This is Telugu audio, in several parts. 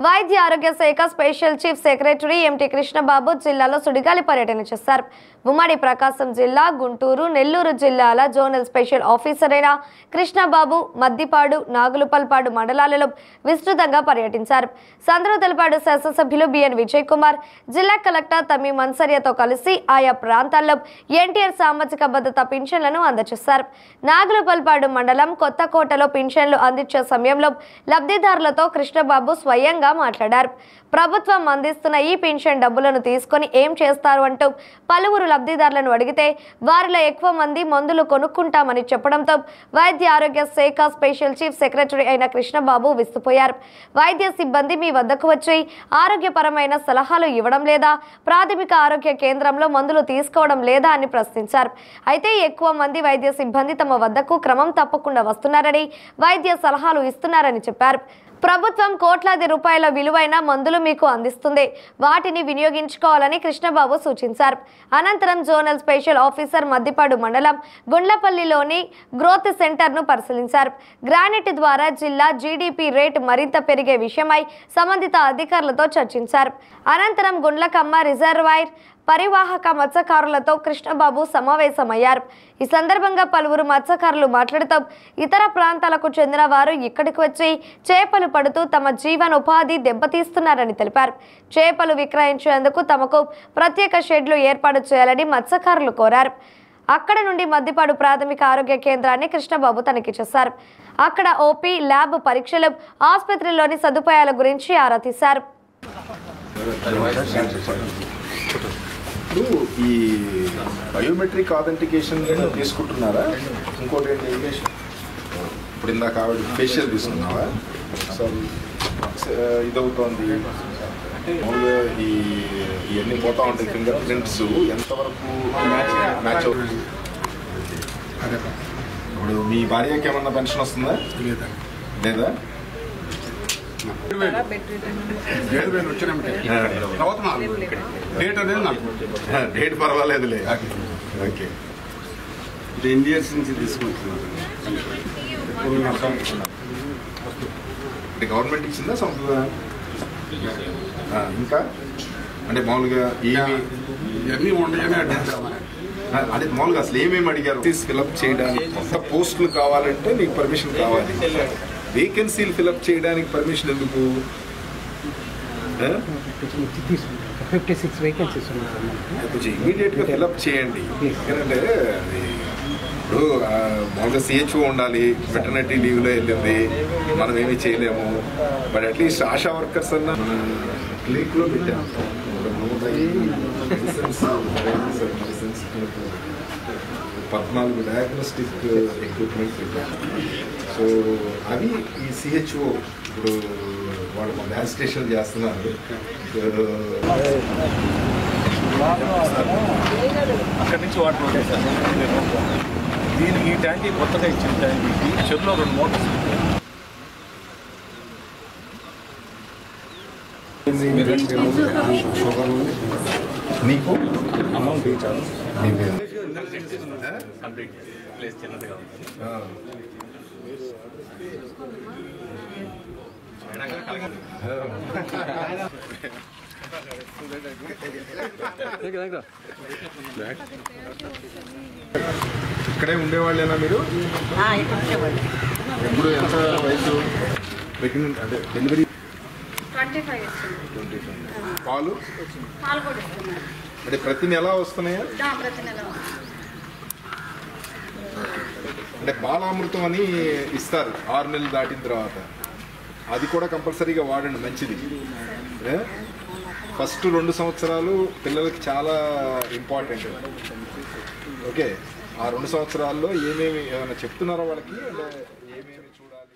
వైద్య ఆరోగ్య శాఖ special chief secretary empty Krishnababu జిల్లాలో సుడిగాలి పర్యటన చేశారు. ఉమ్మడి ప్రకాశం జిల్లా, గుంటూరు, నెల్లూరు జిల్లాల జోనల్ స్పెషల్ ఆఫీసర్ అయిన కృష్ణబాబు మద్దిపాడు, నాగులుపల్పాడు మండలాలలో విస్తృతంగా పర్యటించారు. సంద్రదలపాడు శాసనసభ్యులు బిఎన్ విజయ్ కుమార్, జిల్లా కలెక్టర్ తమీ మన్సరియతో కలిసి ఆయా ప్రాంతాల్లో ఎన్టీఆర్ సామాజిక భద్రత పింఛన్లను అందజేశారు. నాగులుపల్పాడు మండలం కొత్తకోటలో పింఛన్లు అందించే సమయంలో లబ్ధిదారులతో కృష్ణబాబు స్వయంగా మాట్లాడారు. ప్రభుత్వం అందిస్తున్న ఈ పింఛన్ డబ్బులను తీసుకొని ఏం చేస్తారు అంటూ పలువురు లబ్ధిదారులను అడిగితే వారిలో ఎక్కువ మంది మందులు కొనుక్కుంటామని చెప్పడంతో వైద్య ఆరోగ్య శాఖ స్పెషల్ చీఫ్ సెక్రటరీ అయిన కృష్ణబాబు విస్తుపోయారు. వైద్య సిబ్బంది మీ వద్దకు వచ్చి ఆరోగ్యపరమైన సలహాలు ఇవ్వడం లేదా, ప్రాథమిక ఆరోగ్య కేంద్రంలో మందులు తీసుకోవడం లేదా అని ప్రశ్నించారు. అయితే ఎక్కువ మంది వైద్య సిబ్బంది తమ వద్దకు క్రమం తప్పకుండా వస్తున్నారని, వైద్య సలహాలు ఇస్తున్నారని చెప్పారు. ప్రభుత్వం కోట్లాది రూపాయల విలువైన మందులు మీకు అందిస్తుంది, వాటిని వినియోగించుకోవాలని కృష్ణబాబు సూచించారు. అనంతరం జోనల్ స్పెషల్ ఆఫీసర్ మద్దిపాడు మండలం గుండ్లపల్లిలోని గ్రోత్ సెంటర్ను పరిశీలించారు. గ్రానైట్ ద్వారా జిల్లా జీడీపీ రేటు మరింత పెరిగే విషయమై సంబంధిత అధికారులతో చర్చించారు. అనంతరం గుండ్లకమ్మ రిజర్వాయర్ పరివాహక మత్స్యకారులతో కృష్ణబాబు సమావేశమయ్యారు. ఈ సందర్భంగా పలువురు మత్స్యకారులు మాట్లాడుతూ ఇతర ప్రాంతాలకు చెందిన వారు ఇక్కడికి వచ్చి చేపలు పడుతూ తమ జీవనోపాధి దెబ్బతీస్తున్నారని తెలిపారు. చేపలు విక్రయించేందుకు తమకు ప్రత్యేక షెడ్లు ఏర్పాటు చేయాలని మత్స్యకారులు కోరారు. అక్కడ నుండి మద్దిపాడు ప్రాథమిక ఆరోగ్య కేంద్రాన్ని కృష్ణబాబు తనిఖీ చేశారు. అక్కడ ఓపీ, ల్యాబ్ పరీక్షలు, ఆసుపత్రిలోని సదుపాయాల గురించి ఆరా తీశారు. ఇప్పుడు ఈ బయోమెట్రిక్ ఆథెంటికేషన్ తీసుకుంటున్నారా? ఇంకోటి ఏంటి, ఇప్పుడు ఇందాక ఆవిడ ఫేషియల్ తీసుకున్నావా? ఇదవుతోంది మామూలుగా ఇవన్నీ పోతా ఉంటాయి. ఫింగర్ ప్రింట్స్ ఎంతవరకు మ్యాచ్ అవుతుంది? ఇప్పుడు మీ భార్యకి ఏమన్నా పెన్షన్ వస్తుందా లేదా? డేట్ పర్వాలేదులే. ఓకే, ఎన్ని ఇయర్స్ నుంచి తీసుకుంటున్నారు? గవర్నమెంట్ ఇచ్చిందా సంస్థ? ఇంకా అంటే మామూలుగా ఇవన్నీ ఉండగానే అదే మామూలుగా అసలు ఏమేమి అడిగారు? ఫిలప్ చేయడానికి కొత్త పోస్టులు కావాలంటే నీకు పర్మిషన్ కావాలి. వేకెన్సీలు ఫిలప్ చేయడానికి పర్మిషన్ ఎందుకు? 56 వేకెన్సీస్ ఇమీడియట్గా ఫిలప్ చేయండి. ఎందుకంటే ఇప్పుడు మామూలుగా సిహెచ్ఓ ఉండాలి, వెటర్నరీ లీవ్లో వెళ్ళింది, మనం ఏమీ చేయలేము. బట్ అట్లీస్ట్ ఆశా వర్కర్స్ అన్న క్లినిక్లో పెట్టాము. 14 డయాగ్నోస్టిక్ ఎక్విప్మెంట్ పెట్టాము. సో అవి ఈ సిహెచ్ఓ ఇప్పుడు వాళ్ళు మన అసిస్టేషన్ చేస్తున్నారు. అక్కడి నుంచి వాటర్ ఉంటాయి సార్. దీనికి ఈ ట్యాంక్ కొత్తగా ఇచ్చిన ట్యాంక్కి చెరువులో 2 మోటార్స్ నీకు అమౌంట్ ఇచ్చారు. కంప్లీట్ ప్లేస్ చిన్నదిగా ఇక్కడే ఉండేవాళ్ళేనా మీరు? ఎప్పుడు ఎంత వయసు? ప్రెగ్నెంట్ అంటే డెలివరీ 25. పాలు అంటే ప్రతి నెల వస్తున్నాయా? అంటే బాలామృతం అని ఇస్తారు 6 నెలలు దాటిన తర్వాత. అది కూడా కంపల్సరీగా వాడండి, మంచిది. ఫస్ట్ 2 సంవత్సరాలు పిల్లలకి చాలా ఇంపార్టెంట్. ఓకే, ఆ 2 సంవత్సరాల్లో ఏమేమి ఏమైనా చెప్తున్నారో వాళ్ళకి, అంటే ఏమేమి చూడాలి?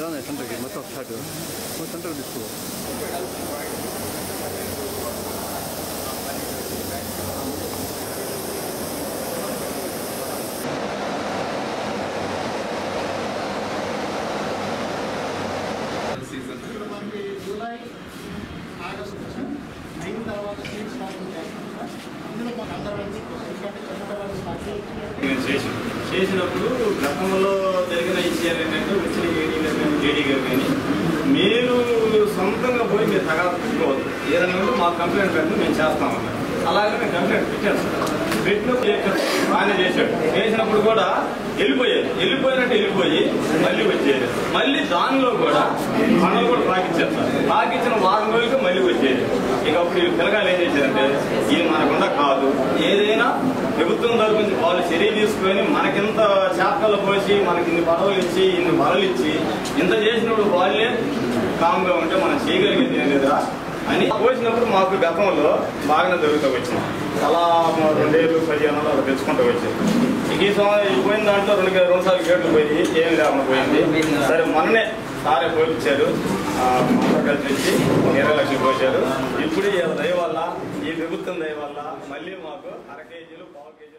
Down center ke mato start. Mo center disco. July August అయిన తర్వాత సీట్ స్టార్ట్ చేస్తాం. అందులో మాకు అందరం చేసినప్పుడు గతంలో జరిగిన ఇష్యూలు ఏంటంటే వచ్చిన ఏడీ గారు కానీ జేడీ గారు కానీ మీరు సొంతంగా పోయి మీరు తగాదు పెట్టుకోవద్దు. ఏదైనా మాకు కంప్లైంట్ పెట్టిన మేము చేస్తామన్నారు. అలాగే మేము కంప్లైంట్ పెట్టాను సార్. పెట్టినప్పుడు ఆయన చేశాడు. చేసినప్పుడు కూడా వెళ్ళిపోయినట్టు వెళ్ళిపోయి మళ్ళీ వచ్చేది. మళ్ళీ దానిలో కూడా పనులు కూడా పాకిచ్చారు సార్. పాకిచ్చిన వారం రోజులకి మళ్ళీ వచ్చేది. ఇక అప్పుడు ఈ పిల్లగాలు ఏం చేశారంటే ఇది మనకుండా కాదు, ఏదైనా ప్రభుత్వం తరఫున వాళ్ళు చర్య తీసుకొని మనకింత చేపలు పోసి మనకి ఇన్ని పదవులు ఇచ్చి ఇన్ని వలలు ఇచ్చి ఇంత చేసినప్పుడు వాళ్ళే కామ్గా ఉంటే మనం చేయగలిగేది ఏం లేదా అని పోసినప్పుడు మాకు గతంలో బాగానే జరుగుతూ వచ్చింది. అలా 2 ఏళ్ళు 15 అలా తెచ్చుకుంటూ వచ్చాయి. ఇక ఈ పోయిన దాంట్లో 2 సార్లు గేట్లు పోయి ఏం లేకుండా పోయింది. సరే మొన్ననే సారే పోయించారు, కలిసి ఇచ్చి 20 లక్షలు పోసారు. ఇప్పుడు దయ వల్ల ఈ ప్రభుత్వం దయ వల్ల మళ్ళీ మాకు 1/2 కేజీలు 1/4 కేజీలు